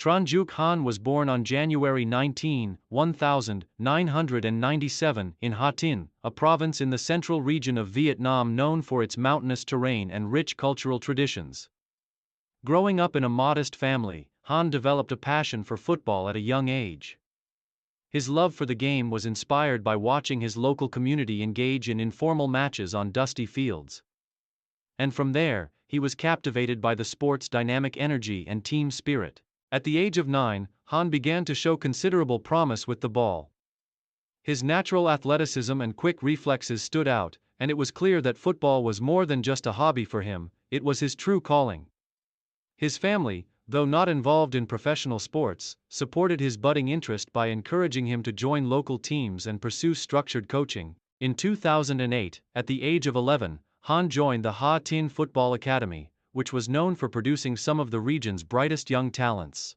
Trần Han was born on January 19, 1997 in Ha Tin, a province in the central region of Vietnam known for its mountainous terrain and rich cultural traditions. Growing up in a modest family, Han developed a passion for football at a young age. His love for the game was inspired by watching his local community engage in informal matches on dusty fields. And from there, he was captivated by the sport's dynamic energy and team spirit. At the age of 9, Han began to show considerable promise with the ball. His natural athleticism and quick reflexes stood out, and it was clear that football was more than just a hobby for him, it was his true calling. His family, though not involved in professional sports, supported his budding interest by encouraging him to join local teams and pursue structured coaching. In 2008, at the age of 11, Han joined the Ha Tin Football Academy, which was known for producing some of the region's brightest young talents.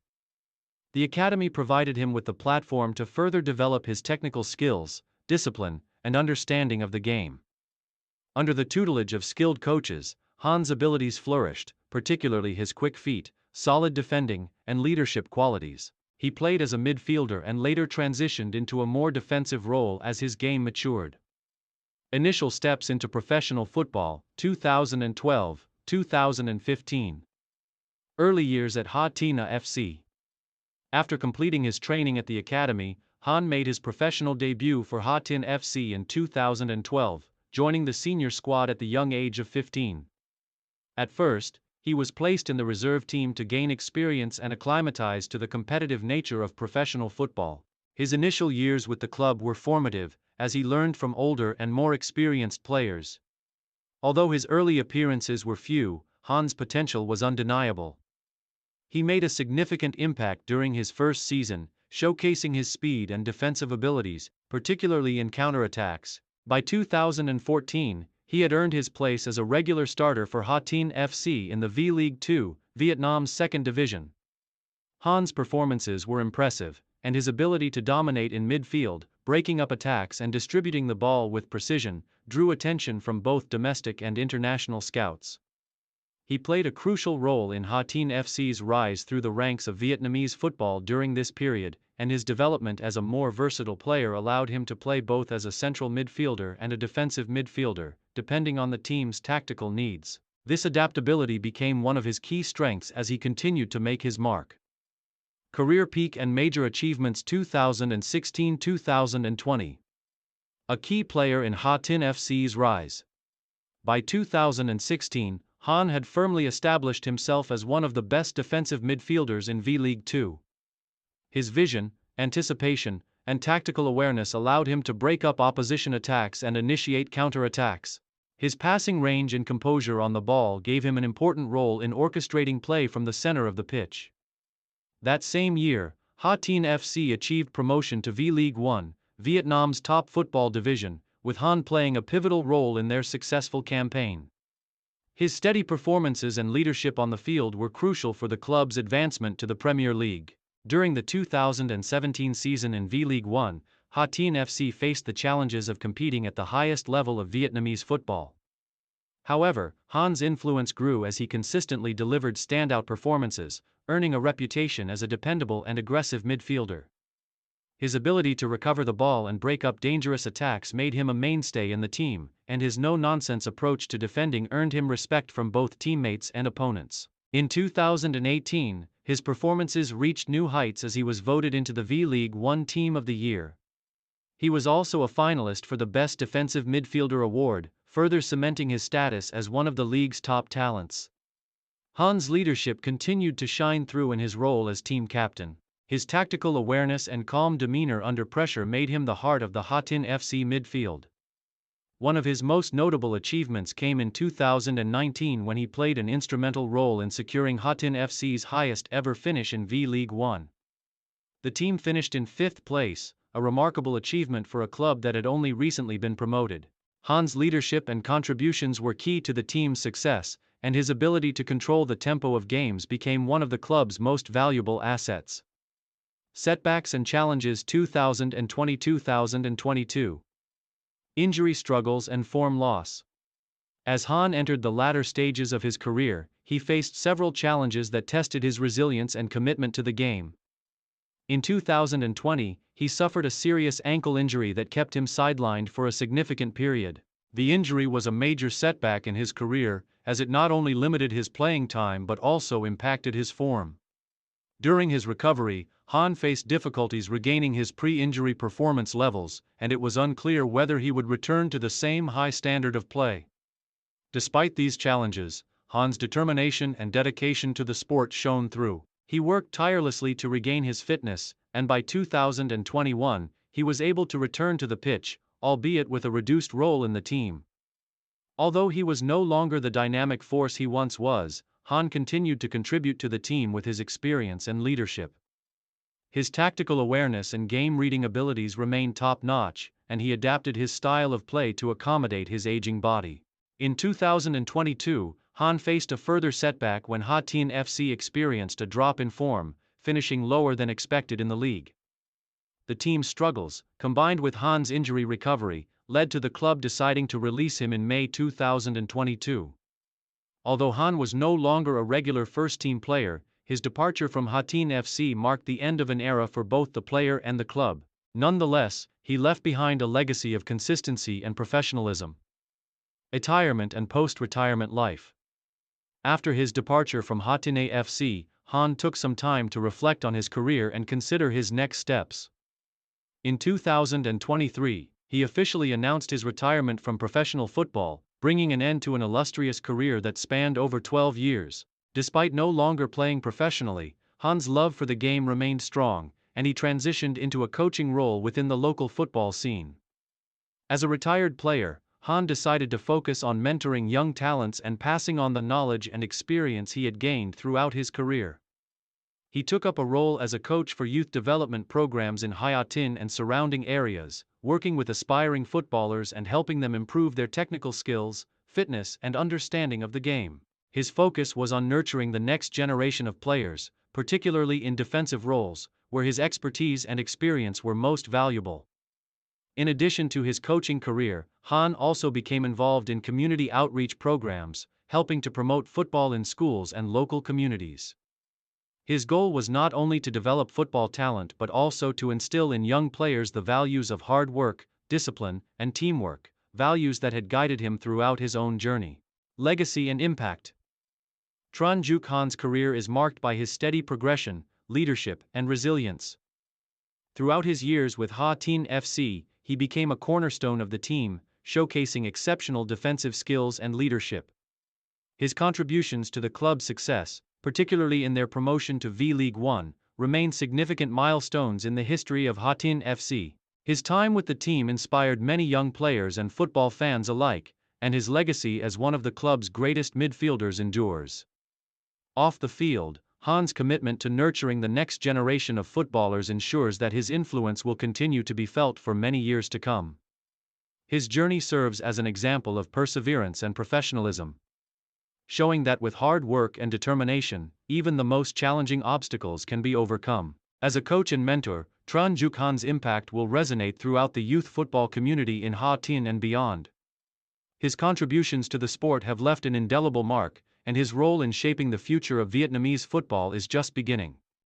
The academy provided him with the platform to further develop his technical skills, discipline, and understanding of the game. Under the tutelage of skilled coaches, Han's abilities flourished, particularly his quick feet, solid defending, and leadership qualities. He played as a midfielder and later transitioned into a more defensive role as his game matured. Initial steps into professional football, 2012, 2015. Early years at Ha Tin FC. After completing his training at the academy, Han made his professional debut for Ha Tin FC in 2012, joining the senior squad at the young age of 15. At first, he was placed in the reserve team to gain experience and acclimatize to the competitive nature of professional football. His initial years with the club were formative, as he learned from older and more experienced players. Although his early appearances were few, Han's potential was undeniable. He made a significant impact during his first season, showcasing his speed and defensive abilities, particularly in counterattacks. By 2014, he had earned his place as a regular starter for Ha Tin FC in the V-League 2, Vietnam's second division. Han's performances were impressive, and his ability to dominate in midfield, breaking up attacks and distributing the ball with precision, drew attention from both domestic and international scouts. He played a crucial role in Ha Tin FC's rise through the ranks of Vietnamese football during this period, and his development as a more versatile player allowed him to play both as a central midfielder and a defensive midfielder, depending on the team's tactical needs. This adaptability became one of his key strengths as he continued to make his mark. Career peak and major achievements 2016-2020. A key player in Ha Tin FC's rise. By 2016, Han had firmly established himself as one of the best defensive midfielders in V-League 2. His vision, anticipation, and tactical awareness allowed him to break up opposition attacks and initiate counterattacks. His passing range and composure on the ball gave him an important role in orchestrating play from the center of the pitch. That same year, Ha Tin FC achieved promotion to V-League 1, Vietnam's top football division, with Han playing a pivotal role in their successful campaign. His steady performances and leadership on the field were crucial for the club's advancement to the Premier League. During the 2017 season in V-League 1, Ha Tin FC faced the challenges of competing at the highest level of Vietnamese football. However, Han's influence grew as he consistently delivered standout performances, earning a reputation as a dependable and aggressive midfielder. His ability to recover the ball and break up dangerous attacks made him a mainstay in the team, and his no-nonsense approach to defending earned him respect from both teammates and opponents. In 2018, his performances reached new heights as he was voted into the V-League 1 Team of the Year. He was also a finalist for the Best Defensive Midfielder award, further cementing his status as one of the league's top talents. Han's leadership continued to shine through in his role as team captain. His tactical awareness and calm demeanor under pressure made him the heart of the Ha Tin FC midfield. One of his most notable achievements came in 2019 when he played an instrumental role in securing Ha Tin FC's highest ever finish in V-League 1. The team finished in 5th place, a remarkable achievement for a club that had only recently been promoted. Han's leadership and contributions were key to the team's success, and his ability to control the tempo of games became one of the club's most valuable assets. Setbacks and challenges 2020-2022. Injury struggles and form loss. As Han entered the latter stages of his career, he faced several challenges that tested his resilience and commitment to the game. In 2020, he suffered a serious ankle injury that kept him sidelined for a significant period. The injury was a major setback in his career, as it not only limited his playing time but also impacted his form. During his recovery, Han faced difficulties regaining his pre-injury performance levels, and it was unclear whether he would return to the same high standard of play. Despite these challenges, Han's determination and dedication to the sport shone through. He worked tirelessly to regain his fitness, and by 2021, he was able to return to the pitch, albeit with a reduced role in the team. Although he was no longer the dynamic force he once was, Han continued to contribute to the team with his experience and leadership. His tactical awareness and game-reading abilities remained top-notch, and he adapted his style of play to accommodate his aging body. In 2022, Han faced a further setback when Hattin FC experienced a drop in form, finishing lower than expected in the league. The team's struggles, combined with Han's injury recovery, led to the club deciding to release him in May 2022. Although Han was no longer a regular first-team player, his departure from Hattin FC marked the end of an era for both the player and the club. Nonetheless, he left behind a legacy of consistency and professionalism. Retirement and post-retirement life. After his departure from Hattin FC, Han took some time to reflect on his career and consider his next steps. In 2023, he officially announced his retirement from professional football, bringing an end to an illustrious career that spanned over 12 years. Despite no longer playing professionally, Han's love for the game remained strong, and he transitioned into a coaching role within the local football scene. As a retired player, Han decided to focus on mentoring young talents and passing on the knowledge and experience he had gained throughout his career. He took up a role as a coach for youth development programs in Hattin and surrounding areas, working with aspiring footballers and helping them improve their technical skills, fitness, and understanding of the game. His focus was on nurturing the next generation of players, particularly in defensive roles, where his expertise and experience were most valuable. In addition to his coaching career, Han also became involved in community outreach programs, helping to promote football in schools and local communities. His goal was not only to develop football talent but also to instill in young players the values of hard work, discipline, and teamwork, values that had guided him throughout his own journey. Legacy and impact. Trần Han's career is marked by his steady progression, leadership, and resilience. Throughout his years with Hattin FC, he became a cornerstone of the team, showcasing exceptional defensive skills and leadership. His contributions to the club's success, particularly in their promotion to V-League One, remain significant milestones in the history of Hattin FC. His time with the team inspired many young players and football fans alike, and his legacy as one of the club's greatest midfielders endures. Off the field, Han's commitment to nurturing the next generation of footballers ensures that his influence will continue to be felt for many years to come. His journey serves as an example of perseverance and professionalism, showing that with hard work and determination, even the most challenging obstacles can be overcome. As a coach and mentor, Trần Han's impact will resonate throughout the youth football community in Hattin and beyond. His contributions to the sport have left an indelible mark, and his role in shaping the future of Vietnamese football is just beginning.